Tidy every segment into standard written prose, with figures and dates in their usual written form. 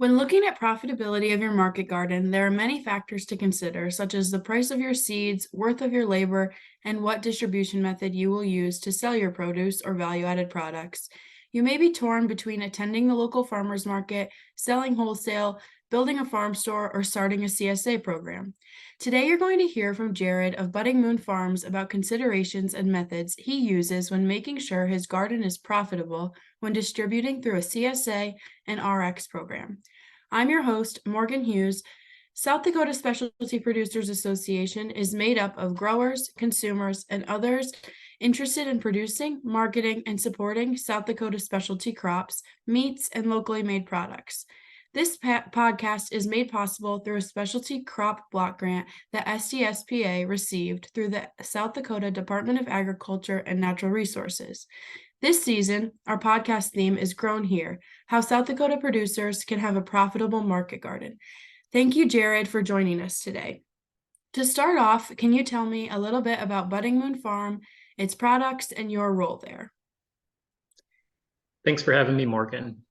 When looking at profitability of your market garden, there are many factors to consider, such as the price of your seeds, worth of your labor, and what distribution method you will use to sell your produce or value-added products. You may be torn between attending the local farmers market, selling wholesale, building a farm store, or starting a CSA program. Today, you're going to hear from Jared of Budding Moon Farms about considerations and methods he uses when making sure his garden is profitable when distributing through a CSA and Rx program. I'm your host, Morgan Hughes. South Dakota Specialty Producers Association is made up of growers, consumers, and others interested in producing, marketing, and supporting South Dakota specialty crops, meats, and locally made products. This podcast is made possible through a specialty crop block grant that SDSPA received through the South Dakota Department of Agriculture and Natural Resources. This season, our podcast theme is Grown Here, how South Dakota producers can have a profitable market garden. Thank you, Jared, for joining us today. To start off, can you tell me a little bit about Budding Moon Farm, its products, and your role there? Thanks for having me, Morgan.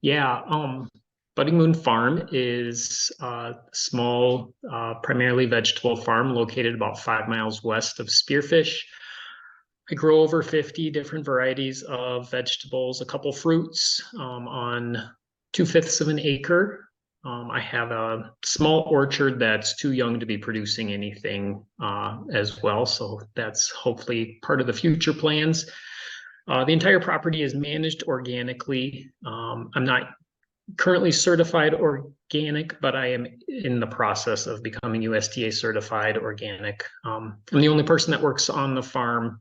Budding Moon Farm is a small, primarily vegetable farm located about 5 miles west of Spearfish. I grow over 50 different varieties of vegetables, a couple fruits on 2/5 of an acre. I have a small orchard that's too young to be producing anything as well. So that's hopefully part of the future plans. The entire property is managed organically. I'm not currently certified organic, but I am in the process of becoming USDA certified organic. I'm the only person that works on the farm.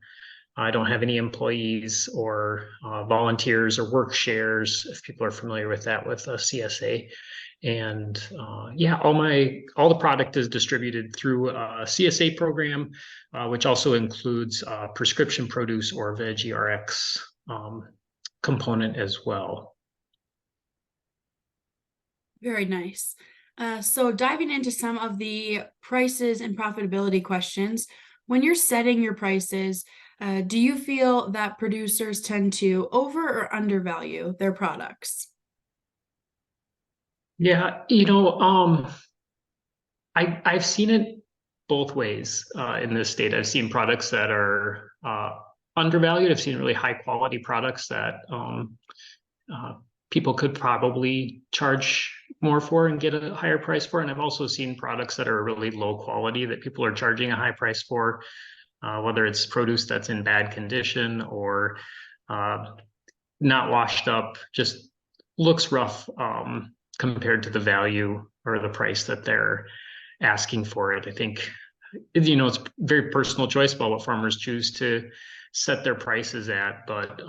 I don't have any employees or volunteers or work shares, if people are familiar with that with CSA. And all the product is distributed through a CSA program, which also includes prescription produce or veggie Rx component as well. Very nice. So diving into some of the prices and profitability questions, when you're setting your prices, do you feel that producers tend to over or undervalue their products? Yeah, I've seen it both ways in this state. I've seen products that are undervalued. I've seen really high quality products that people could probably charge more for and get a higher price for. And I've also seen products that are really low quality that people are charging a high price for. Whether it's produce that's in bad condition or not washed up, just looks rough compared to the value or the price that they're asking for it. I think, it's very personal choice about what farmers choose to set their prices at, but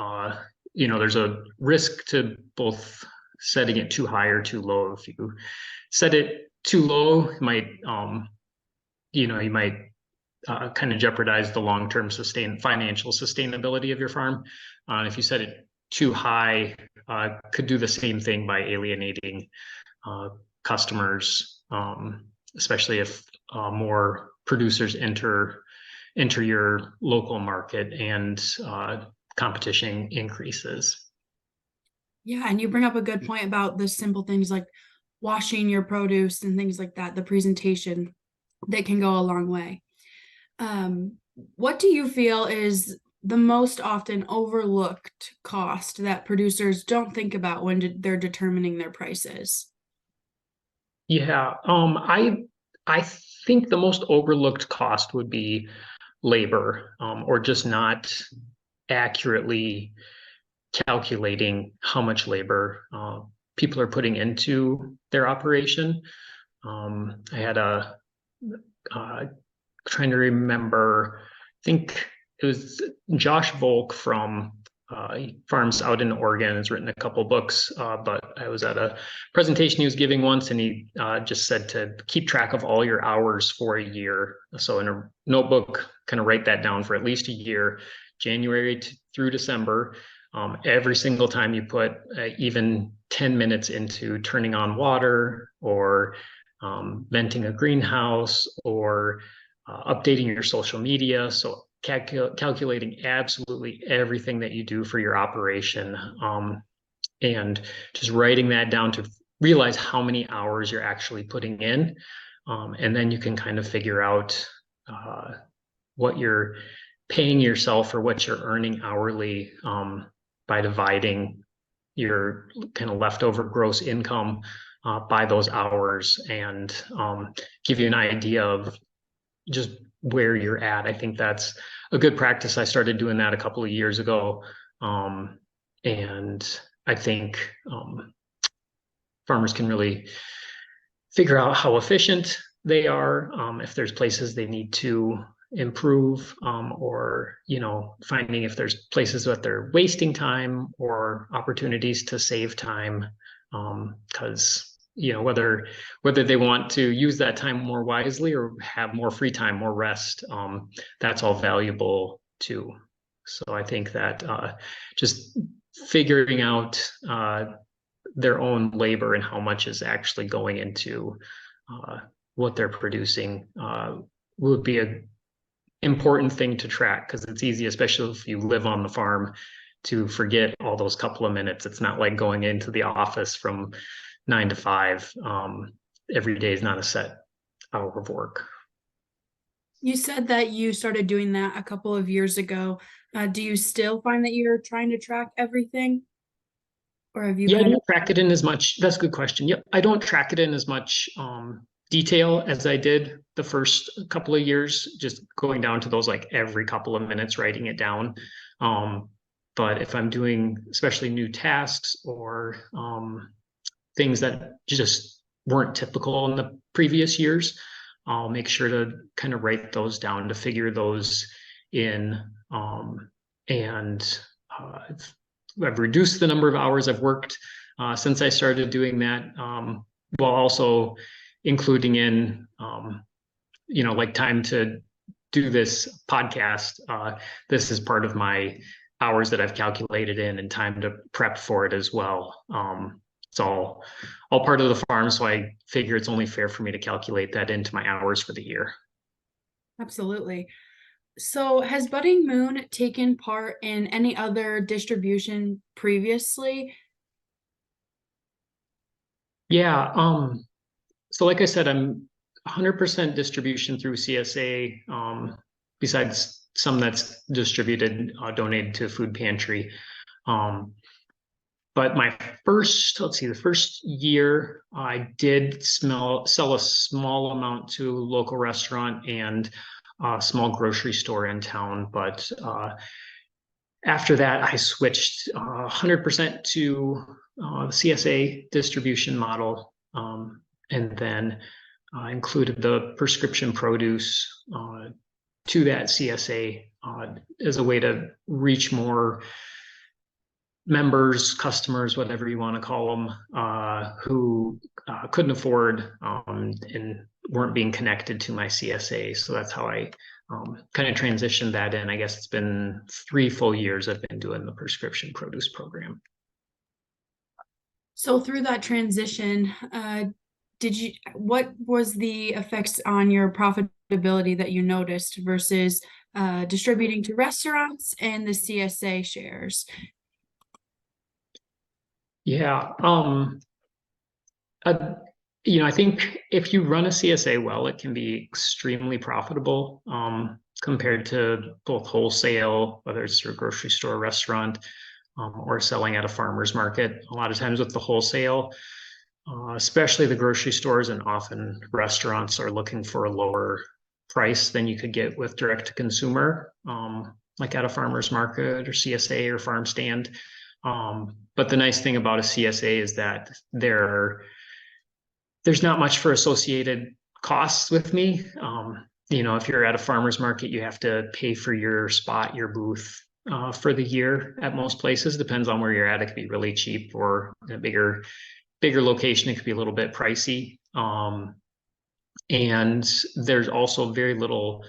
there's a risk to both setting it too high or too low. If you set it too low, you might kind of jeopardize the long-term financial sustainability of your farm. If you set it too high, could do the same thing by alienating customers, especially if more producers enter your local market and competition increases. Yeah, and you bring up a good point about the simple things like washing your produce and things like that, the presentation that can go a long way. What do you feel is the most often overlooked cost that producers don't think about when they're determining their prices? Yeah, I think the most overlooked cost would be labor, or just not accurately calculating how much labor people are putting into their operation. I had trying to remember, I think it was Josh Volk from he farms out in Oregon, has written a couple books, but I was at a presentation he was giving once, and he just said to keep track of all your hours for a year. So in a notebook, kind of write that down for at least a year, January through December. Every single time you put even 10 minutes into turning on water or venting a greenhouse or updating your social media. So calculating absolutely everything that you do for your operation, and just writing that down to realize how many hours you're actually putting in. And then you can kind of figure out what you're paying yourself or what you're earning hourly by dividing your kind of leftover gross income by those hours, and give you an idea of just where you're at. I think that's a good practice. I started doing that a couple of years ago. And I think farmers can really figure out how efficient they are, if there's places they need to improve, or finding if there's places that they're wasting time or opportunities to save time, because whether they want to use that time more wisely or have more free time, more rest, that's all valuable too. So I think that just figuring out their own labor and how much is actually going into what they're producing would be an important thing to track, because it's easy, especially if you live on the farm, to forget all those couple of minutes. It's not like going into the office from 9 to 5. Every day is not a set hour of work. You said that you started doing that a couple of years ago. Do you still find that you're trying to track everything? Or have you Yeah, I kind don't track it in as much. That's a good question. Yep, I don't track it in as much detail as I did the first couple of years, just going down to those like every couple of minutes writing it down. But if I'm doing especially new tasks or things that just weren't typical in the previous years, I'll make sure to kind of write those down to figure those in. And I've reduced the number of hours I've worked since I started doing that, while also including in, like time to do this podcast. This is part of my hours that I've calculated in, and time to prep for it as well. It's all part of the farm, so I figure it's only fair for me to calculate that into my hours for the year. Absolutely. So has Budding Moon taken part in any other distribution previously? Yeah. So like I said, I'm 100% distribution through CSA, besides some that's distributed, donated to a food pantry. But the first year I did sell a small amount to a local restaurant and a small grocery store in town. But after that, I switched 100% to the CSA distribution model, and then included the prescription produce to that CSA as a way to reach more members, customers, whatever you want to call them, who couldn't afford and weren't being connected to my CSA. So that's how I kind of transitioned that in. I guess it's been 3 full years I've been doing the prescription produce program. So through that transition, what was the effects on your profitability that you noticed versus distributing to restaurants and the CSA shares? Yeah. I think if you run a CSA well, it can be extremely profitable, compared to both wholesale, whether it's through a grocery store, restaurant, or selling at a farmer's market. A lot of times with the wholesale, especially the grocery stores and often restaurants, are looking for a lower price than you could get with direct to consumer, like at a farmer's market or CSA or farm stand. But the nice thing about a CSA is that there's not much for associated costs with me. If you're at a farmer's market, you have to pay for your spot, your booth, for the year at most places. Depends on where you're at. It could be really cheap, or in a bigger location, it could be a little bit pricey. And there's also very little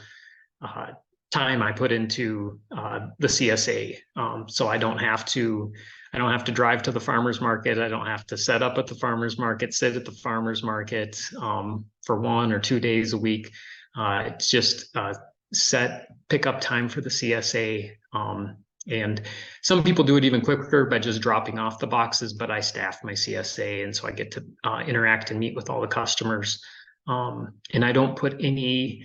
time I put into the CSA. So I don't have to drive to the farmer's market. I don't have to set up at the farmer's market, sit at the farmer's market for 1 or 2 days a week. It's just set pickup time for the CSA. And some people do it even quicker by just dropping off the boxes, but I staff my CSA, and so I get to interact and meet with all the customers. And I don't put any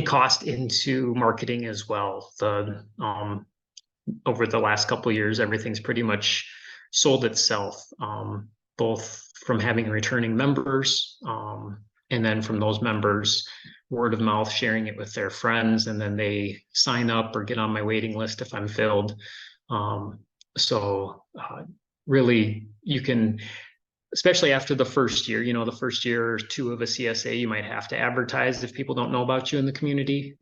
cost into marketing as well. Over the last couple of years, everything's pretty much sold itself, both from having returning members, and then from those members, word of mouth, sharing it with their friends, and then they sign up or get on my waiting list if I'm filled. Really, you can, especially after the first year, the first year or two of a CSA, you might have to advertise if people don't know about you in the community.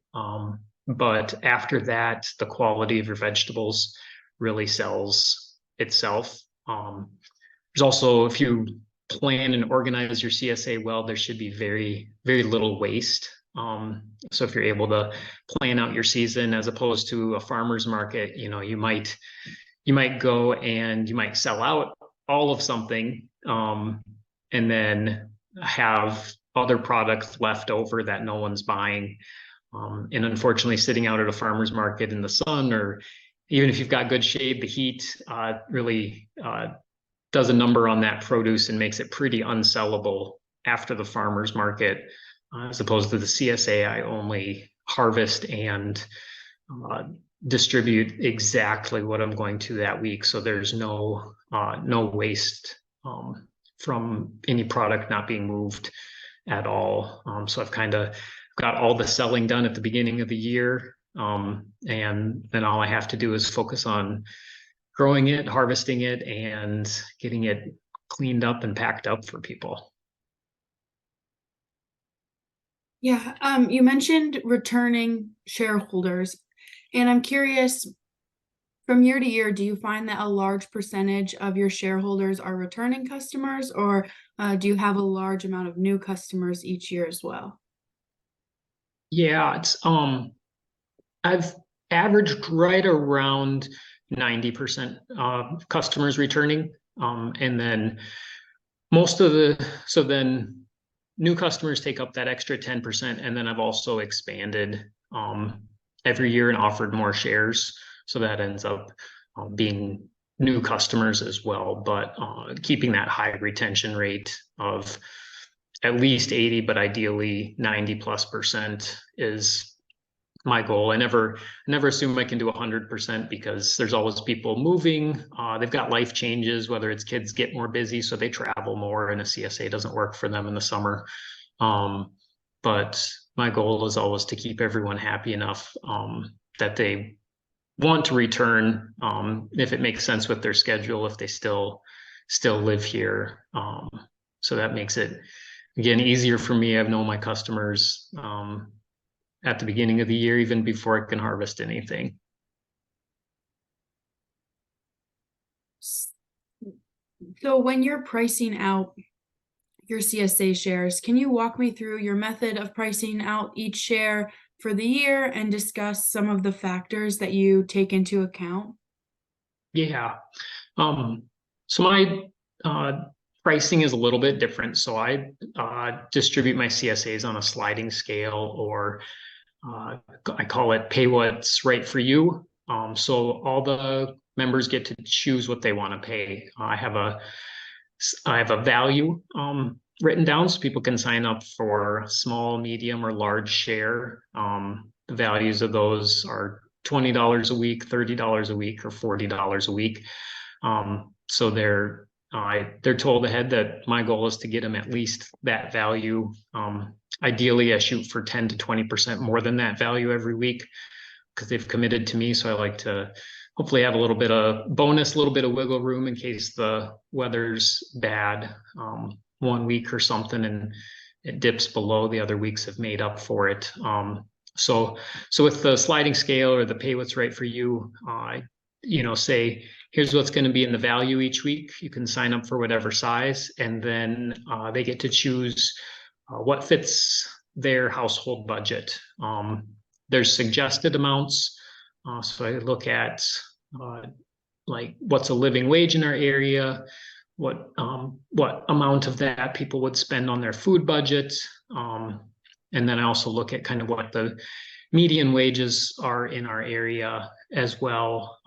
But after that, the quality of your vegetables really sells itself. There's also, if you plan and organize your CSA well, there should be very, very little waste. So if you're able to plan out your season as opposed to a farmer's market, you might go and you might sell out all of something, and then have other products left over that no one's buying. And unfortunately, sitting out at a farmer's market in the sun, or even if you've got good shade, the heat really does a number on that produce and makes it pretty unsellable after the farmer's market, as opposed to the CSA. I only harvest and distribute exactly what I'm going to that week, so there's no waste from any product not being moved at all. So I've kind of got all the selling done at the beginning of the year, and then all I have to do is focus on growing it, harvesting it, and getting it cleaned up and packed up for people. Yeah, you mentioned returning shareholders, and I'm curious, from year to year, do you find that a large percentage of your shareholders are returning customers, or do you have a large amount of new customers each year as well? Yeah, it's I've averaged right around 90% customers returning, and then so then new customers take up that extra 10%, and then I've also expanded every year and offered more shares, so that ends up being new customers as well, but keeping that high retention rate of at least 80, but ideally 90+% is my goal. I never assume I can do 100%, because there's always people moving. They've got life changes, whether it's kids get more busy, so they travel more, and a CSA doesn't work for them in the summer. But my goal is always to keep everyone happy enough that they want to return, if it makes sense with their schedule, if they still live here. So that makes it, again, easier for me. I've known my customers at the beginning of the year, even before I can harvest anything. So when you're pricing out your CSA shares, can you walk me through your method of pricing out each share for the year and discuss some of the factors that you take into account? Yeah. So my pricing is a little bit different. So I distribute my CSAs on a sliding scale, or I call it pay what's right for you. So all the members get to choose what they want to pay. I have a value written down, so people can sign up for small, medium, or large share. The values of those are $20 a week, $30 a week, or $40 a week. So they're told ahead that my goal is to get them at least that value. Ideally, I shoot for 10 to 20% more than that value every week, because they've committed to me. So I like to hopefully have a little bit of bonus, a little bit of wiggle room in case the weather's bad one week or something, and it dips below. The other weeks have made up for it. So with the sliding scale, or the pay what's right for you, say, here's what's going to be in the value each week. You can sign up for whatever size, and then they get to choose what fits their household budget. There's suggested amounts. So I look at like what's a living wage in our area, what amount of that people would spend on their food budget. And then I also look at kind of what the median wages are in our area, as well.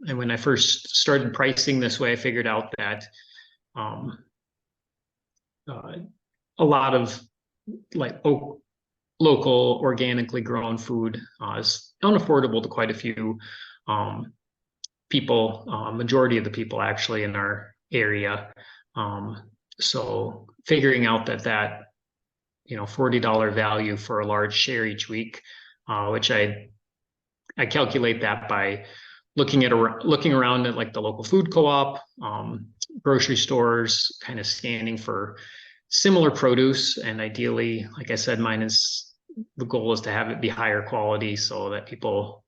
And when I first started pricing this way, I figured out that um, a lot of like local organically grown food is unaffordable to quite a few people, majority of the people actually in our area. So figuring out that $40 value for a large share each week, which I calculate that by looking around at like the local food co-op, grocery stores, kind of scanning for similar produce, and ideally, like I said, the goal is to have it be higher quality so that people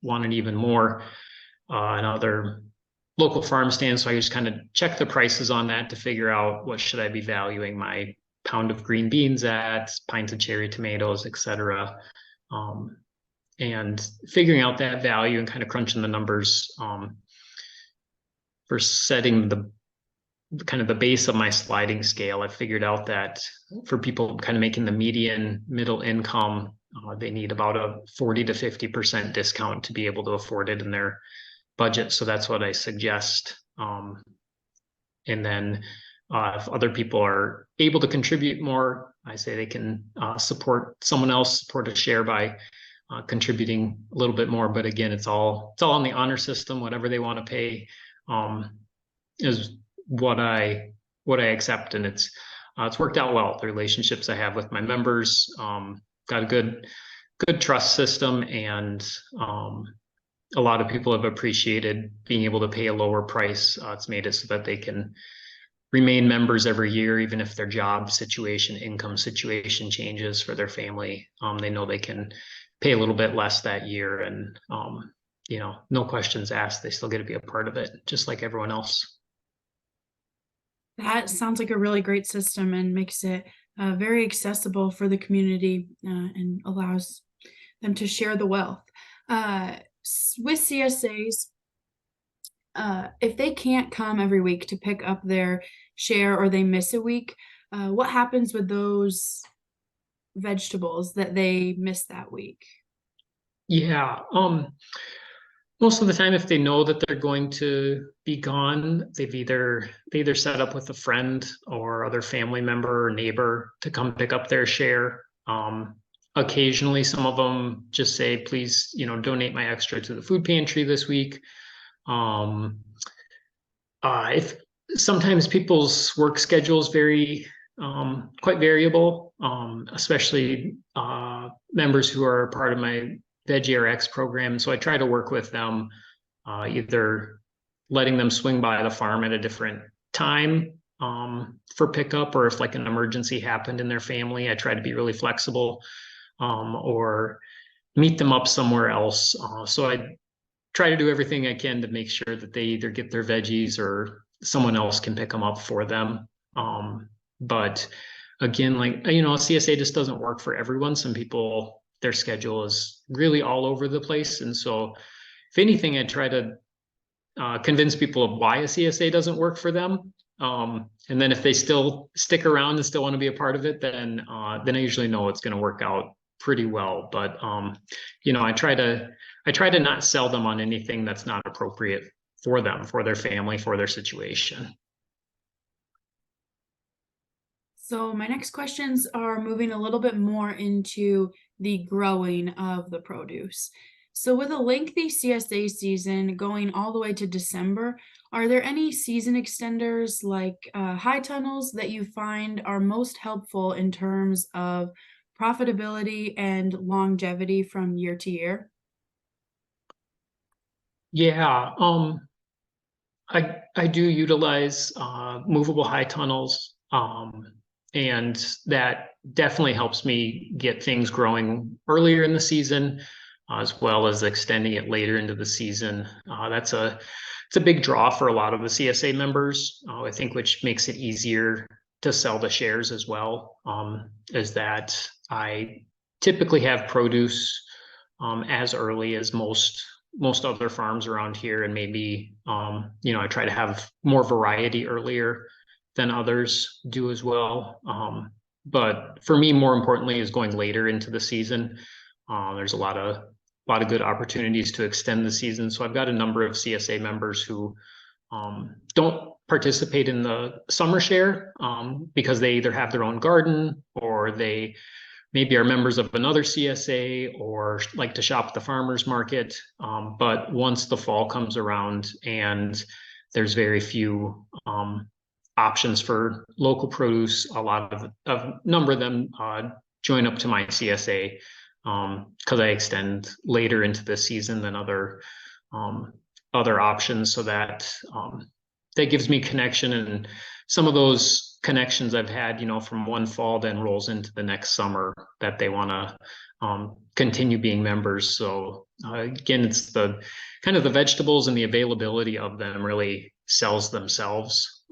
want it even more. And other local farm stands, so I just kind of check the prices on that to figure out what should I be valuing my pound of green beans at, pints of cherry tomatoes, etc. And figuring out that value and kind of crunching the numbers for setting the kind of the base of my sliding scale. I figured out that for people kind of making the median middle income, they need about a 40 to 50% discount to be able to afford it in their budget. So that's what I suggest. And then if other people are able to contribute more, I say they can support someone else, support a share by contributing a little bit more. But again, it's all on the honor system. Whatever they want to pay is what I accept, and it's worked out well. The relationships I have with my members, got a good trust system, and a lot of people have appreciated being able to pay a lower price. It's made it so that they can remain members every year, even if their job situation, income situation changes for their family. They know they can pay a little bit less that year, and no questions asked. They still get to be a part of it, just like everyone else. That sounds like a really great system and makes it very accessible for the community and allows them to share the wealth. With CSAs, if they can't come every week to pick up their share or they miss a week, what happens with those vegetables that they miss that week? Yeah. Most of the time, if they know that they're going to be gone, they either set up with a friend or other family member or neighbor to come pick up their share. Occasionally, some of them just say, please, donate my extra to the food pantry this week. If sometimes people's work schedules vary, quite variable, especially members who are part of my Rx program. So I try to work with them, either letting them swing by the farm at a different time for pickup, or if like an emergency happened in their family, I try to be really flexible, or meet them up somewhere else. So I try to do everything I can to make sure that they either get their veggies or someone else can pick them up for them. But again, like, CSA just doesn't work for everyone. Some people, their schedule is really all over the place. And so if anything, I try to convince people of why a CSA doesn't work for them. And then if they still stick around and still want to be a part of it, then I usually know it's going to work out pretty well. But I try to not sell them on anything that's not appropriate for them, for their family, for their situation. So my next questions are moving a little bit more into the growing of the produce. So with a lengthy CSA season going all the way to December, are there any season extenders like high tunnels that you find are most helpful in terms of profitability and longevity from year to year? Yeah, I do utilize movable high tunnels, and that definitely helps me get things growing earlier in the season, as well as extending it later into the season. It's a big draw for a lot of the CSA members, I think, which makes it easier to sell the shares as well. Is that I typically have produce as early as most other farms around here, and maybe I try to have more variety earlier than others do as well. But for me, more importantly, is going later into the season. There's a lot lot of good opportunities to extend the season. So I've got a number of CSA members who don't participate in the summer share because they either have their own garden or they maybe are members of another CSA or like to shop at the farmers market. But once the fall comes around and there's very few options for local produce, a number of them join up to my CSA because I extend later into the season than other options, so that that gives me connection, and some of those connections I've had, from one fall then rolls into the next summer that they want to continue being members. So again, it's the kind of the vegetables and the availability of them really sells themselves,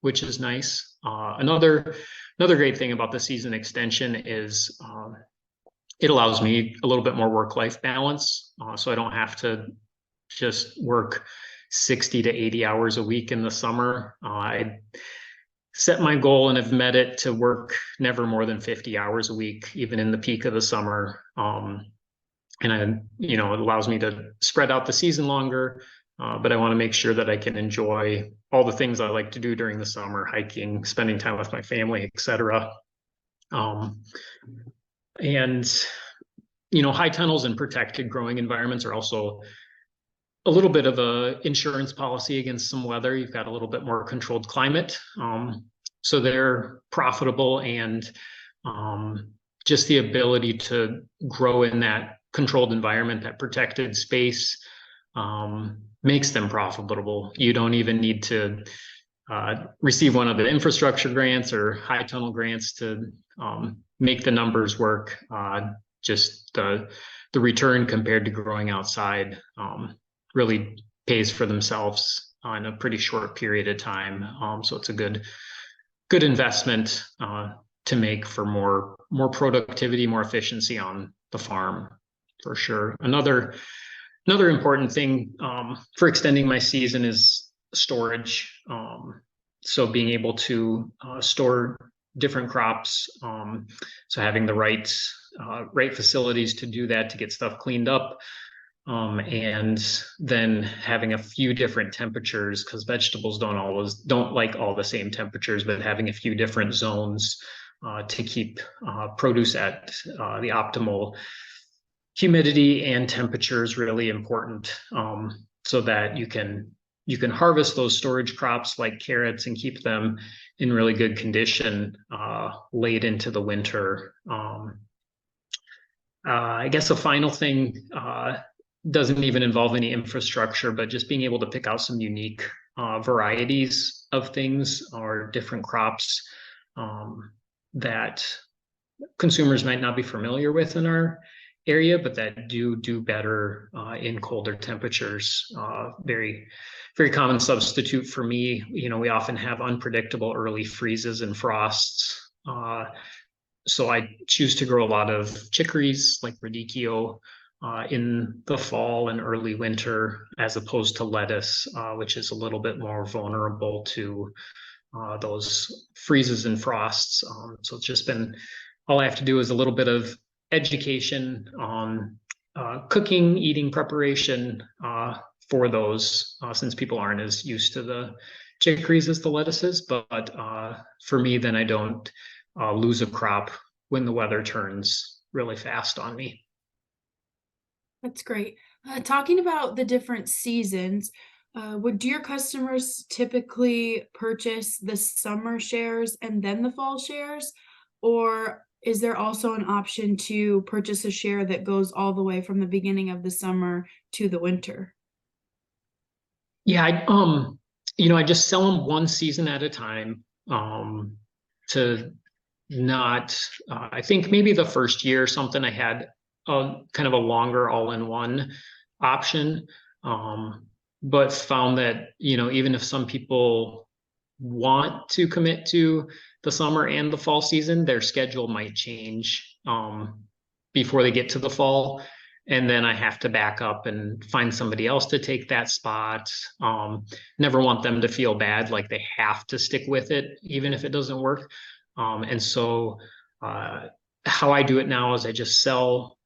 which is nice. Another great thing about the season extension is it allows me a little bit more work-life balance. So I don't have to just work 60 to 80 hours a week in the summer. I set my goal and have met it to work never more than 50 hours a week, even in the peak of the summer. And it allows me to spread out the season longer, but I want to make sure that I can enjoy all the things I like to do during the summer: hiking, spending time with my family, etc. And high tunnels and protected growing environments are also a little bit of a insurance policy against some weather. You've got a little bit more controlled climate. So they're profitable, and just the ability to grow in that controlled environment, that protected space, makes them profitable. You don't even need to receive one of the infrastructure grants or high tunnel grants to make the numbers work. Just the return compared to growing outside really pays for themselves in a pretty short period of time. So it's a good investment to make for more productivity, more efficiency on the farm, for sure. Another important thing for extending my season is storage. So being able to store different crops, so having the right facilities to do that, to get stuff cleaned up, and then having a few different temperatures, because vegetables don't like all the same temperatures, but having a few different zones to keep produce at the optimal humidity and temperature is really important, so that you can harvest those storage crops like carrots and keep them in really good condition late into the winter. I guess a final thing doesn't even involve any infrastructure, but just being able to pick out some unique varieties of things or different crops that consumers might not be familiar with in our area, but that do better in colder temperatures. Very, very common substitute for me. We often have unpredictable early freezes and frosts. So I choose to grow a lot of chicories like radicchio in the fall and early winter, as opposed to lettuce, which is a little bit more vulnerable to those freezes and frosts. So it's just been, all I have to do is a little bit of education on cooking, eating preparation for those, since people aren't as used to the chicories as the lettuces. But for me, then I don't lose a crop when the weather turns really fast on me. That's great. Talking about the different seasons, do your customers typically purchase the summer shares and then the fall shares? Or is there also an option to purchase a share that goes all the way from the beginning of the summer to the winter? Yeah, I just sell them one season at a time, to not, I think maybe the first year or something I had kind of a longer all-in-one option, but found that, even if some people want to commit to the summer and the fall season, their schedule might change before they get to the fall. And then I have to back up and find somebody else to take that spot. Never want them to feel bad, like they have to stick with it, even if it doesn't work. And so how I do it now is I just sell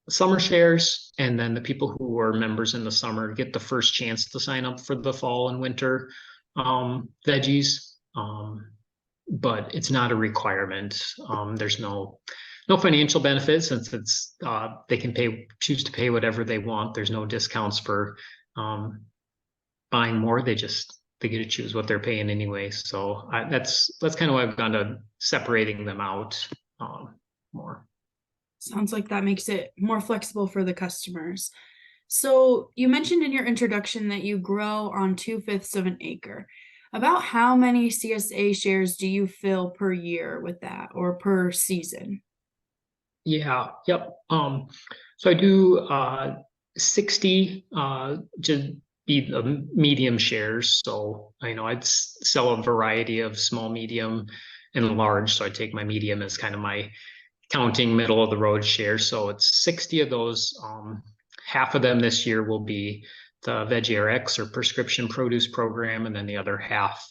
summer shares, and then the people who are members in the summer get the first chance to sign up for the fall and winter veggies. But it's not a requirement. There's no financial benefit since it's they can choose to pay whatever they want. There's no discounts for buying more. They get to choose what they're paying anyway. So that's kind of why I've gone to separating them out more. Sounds like that makes it more flexible for the customers. So you mentioned in your introduction that you grow on 2/5 of an acre. About how many CSA shares do you fill per year with that or per season? Yeah, yep. So I do 60 to be the medium shares. So I know I'd sell a variety of small, medium, and large. So I take my medium as kind of my counting middle of the road shares. So it's 60 of those. Half of them this year will be the Veggie RX or prescription produce program, and then the other half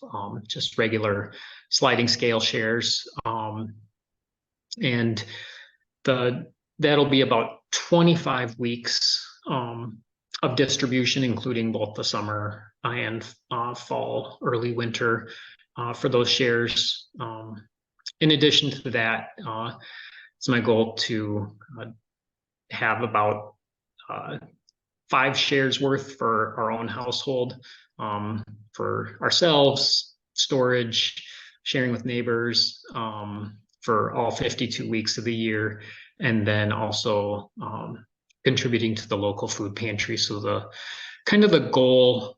just regular sliding scale shares. And that'll be about 25 weeks of distribution, including both the summer and fall, early winter for those shares. In addition to that, it's my goal to have about 5 shares worth for our own household, for ourselves, storage, sharing with neighbors, for all 52 weeks of the year, and then also contributing to the local food pantry. So the kind of the goal,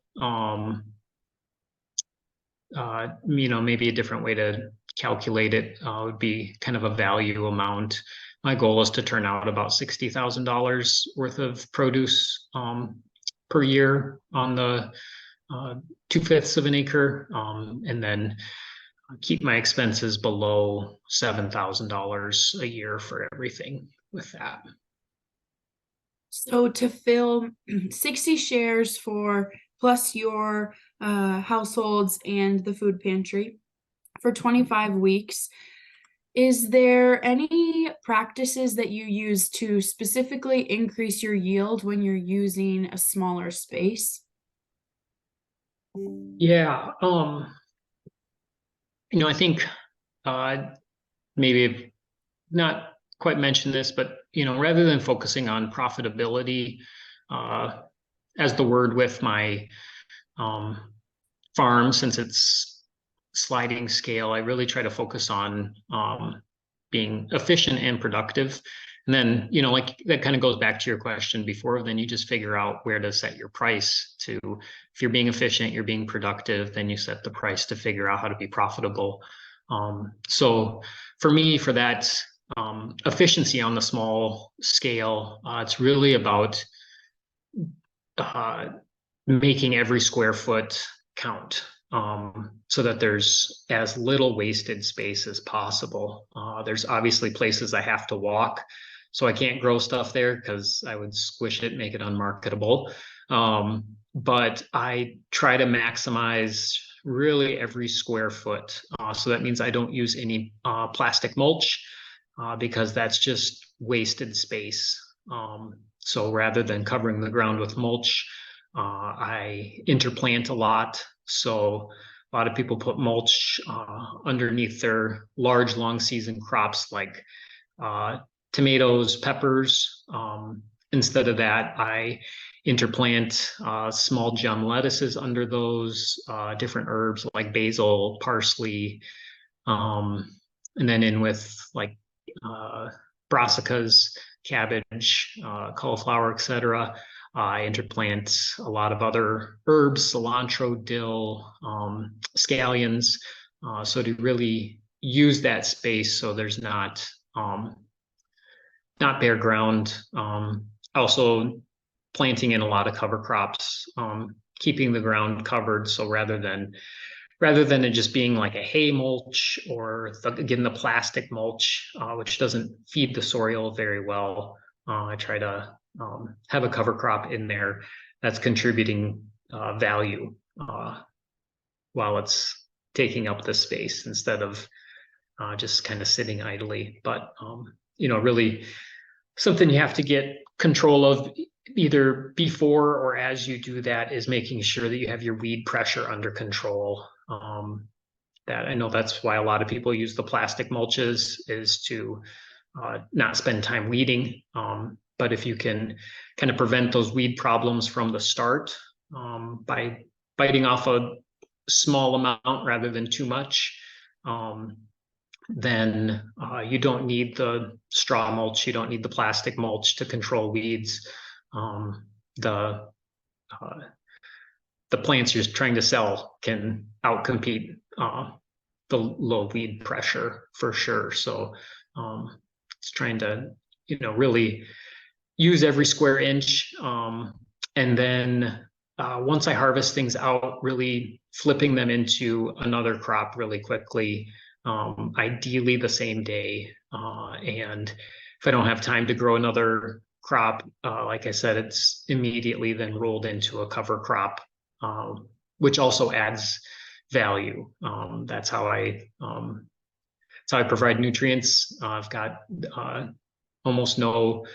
maybe a different way to calculate it would be kind of a value amount. My goal is to turn out about $60,000 worth of produce per year on the 2/5 of an acre, and then keep my expenses below $7,000 a year for everything with that. So to fill 60 shares for plus your households and the food pantry for 25 weeks, is there any practices that you use to specifically increase your yield when you're using a smaller space? Yeah, I think maybe I've not quite mentioned this, but rather than focusing on profitability as the word with my farm, since it's sliding scale, I really try to focus on being efficient and productive. And then, like that kind of goes back to your question before, then you just figure out where to set your price to. If you're being efficient, you're being productive, then you set the price to figure out how to be profitable. So for me, for that efficiency on the small scale, it's really about making every square foot count. So that there's as little wasted space as possible. There's obviously places I have to walk, so I can't grow stuff there because I would squish it, make it unmarketable. But I try to maximize really every square foot. So that means I don't use any plastic mulch because that's just wasted space. So rather than covering the ground with mulch, I interplant a lot. So a lot of people put mulch underneath their large long season crops like tomatoes, peppers. Instead of that, I interplant small gem lettuces under those, different herbs like basil, parsley, and then in with like brassicas, cabbage, cauliflower, etc. I interplant a lot of other herbs, cilantro, dill, scallions. So to really use that space so there's not bare ground. Also planting in a lot of cover crops, keeping the ground covered. So rather than it just being like a hay mulch or again the plastic mulch, which doesn't feed the soil very well, I try to have a cover crop in there that's contributing value while it's taking up the space instead of just kind of sitting idly. But really something you have to get control of either before or as you do that is making sure that you have your weed pressure under control. That I know that's why a lot of people use the plastic mulches, is to not spend time weeding. But if you can kind of prevent those weed problems from the start by biting off a small amount rather than too much, then you don't need the straw mulch, you don't need the plastic mulch to control weeds. The the plants you're trying to sell can outcompete the low weed pressure for sure. So it's trying to, really use every square inch. And then once I harvest things out, really flipping them into another crop really quickly, ideally the same day. And if I don't have time to grow another crop, like I said, it's immediately then rolled into a cover crop, which also adds value. That's how I provide nutrients. I've got almost no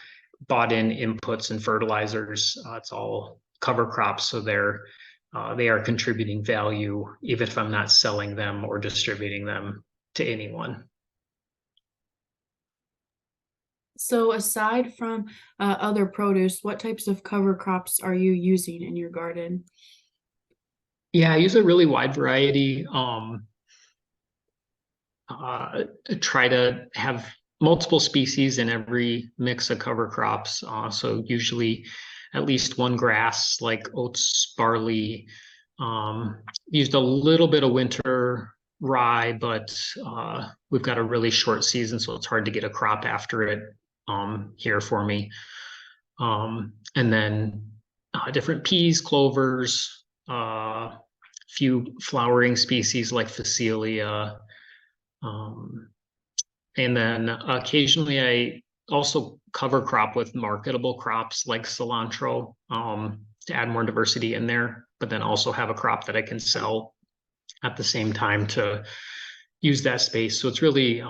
bought in inputs and fertilizers. It's all cover crops, so they are contributing value even if I'm not selling them or distributing them to anyone. So aside from other produce, what types of cover crops are you using in your garden? Yeah, I use a really wide variety. Try to have multiple species in every mix of cover crops. So usually at least one grass like oats, barley. Used a little bit of winter rye, but we've got a really short season, so it's hard to get a crop after it here for me. And then different peas, clovers, few flowering species like Phacelia. And then occasionally I also cover crop with marketable crops like cilantro to add more diversity in there, but then also have a crop that I can sell at the same time to use that space. So it's really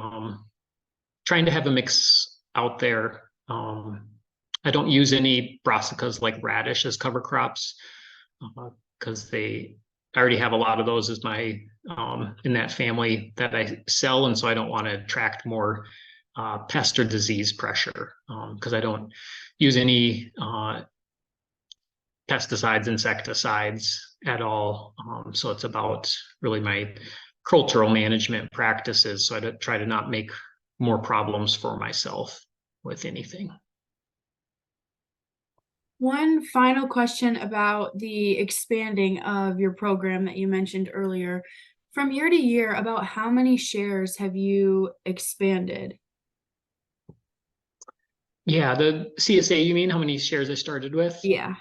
trying to have a mix out there. I don't use any brassicas like radish as cover crops because I already have a lot of those as my in that family that I sell, and so I don't want to attract more pest or disease pressure because I don't use any pesticides, insecticides at all. So it's about really my cultural management practices. So I try to not make more problems for myself with anything. One final question about the expanding of your program that you mentioned earlier. From year to year, about how many shares have you expanded? Yeah, the CSA, you mean how many shares I started with? Yeah.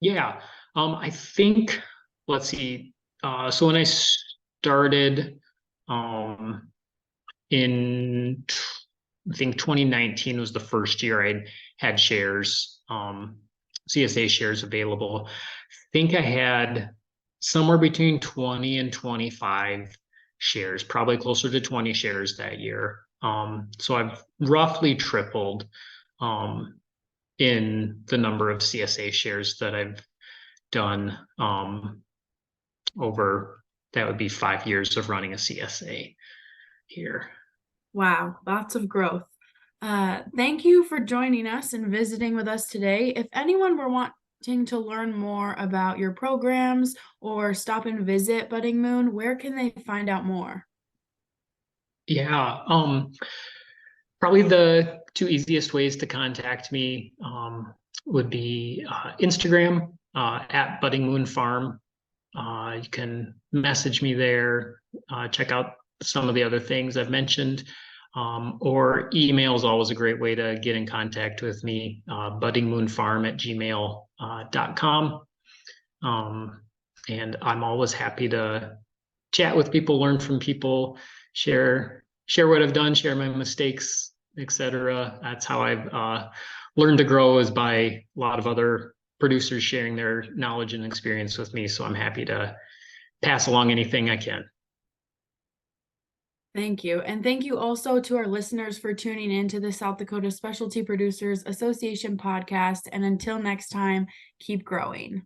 Yeah. I think, let's see. So when I started in, I think 2019 was the first year I had shares, CSA shares available. I think I had somewhere between 20 and 25 shares, probably closer to 20 shares that year. So I've roughly tripled in the number of CSA shares that I've done over, that would be 5 years of running a CSA here. Wow, lots of growth. Thank you for joining us and visiting with us today. If anyone were wanting to learn more about your programs or stop and visit Budding Moon, where can they find out more? Yeah, probably the two easiest ways to contact me would be Instagram at Budding Moon Farm. You can message me there, check out some of the other things I've mentioned, or email is always a great way to get in contact with me, buddingmoonfarm@gmail.com. And I'm always happy to chat with people, learn from people, share what I've done, share my mistakes, etc. That's how I've learned to grow, is by a lot of other producers sharing their knowledge and experience with me. So I'm happy to pass along anything I can. Thank you. And thank you also to our listeners for tuning in to the South Dakota Specialty Producers Association podcast. And until next time, keep growing.